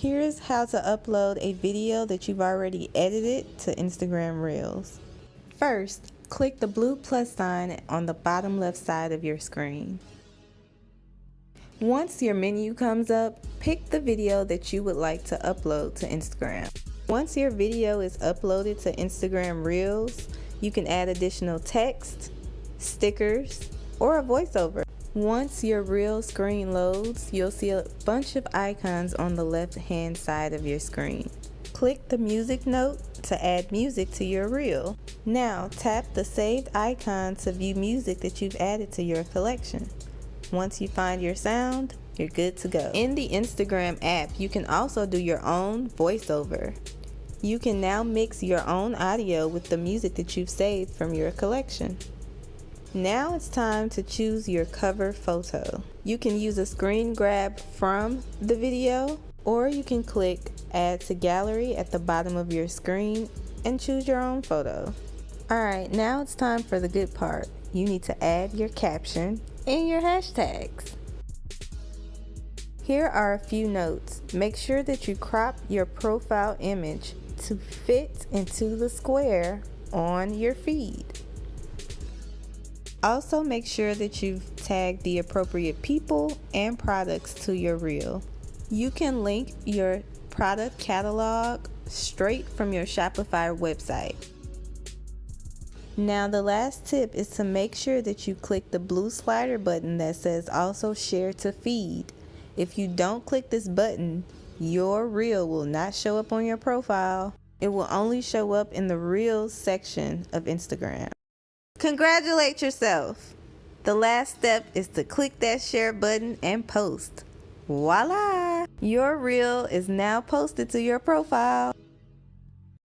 Here's how to upload a video that you've already edited to Instagram Reels. First, click the blue plus sign on the bottom left side of your screen. Once your menu comes up, pick the video that you would like to upload to Instagram. Once your video is uploaded to Instagram Reels, you can add additional text, stickers, or a voiceover. Once your reel screen loads, you'll see a bunch of icons on the left-hand side of your screen. Click the music note to add music to your reel. Now tap the saved icon to view music that you've added to your collection. Once you find your sound, you're good to go. In the Instagram app, you can also do your own voiceover. You can now mix your own audio with the music that you've saved from your collection. Now it's time to choose your cover photo. You can use a screen grab from the video, or you can click Add to Gallery at the bottom of your screen and choose your own photo. Alright, now it's time for the good part. You need to add your caption and your hashtags. Here are a few notes. Make sure that you crop your profile image to fit into the square on your feed. Also, make sure that you've tagged the appropriate people and products to your reel. You can link your product catalog straight from your Shopify website. Now, the last tip is to make sure that you click the blue slider button that says also share to feed. If you don't click this button, your reel will not show up on your profile. It will only show up in the Reels section of Instagram. Congratulate yourself! The last step is to click that share button and post. Voila! Your reel is now posted to your profile.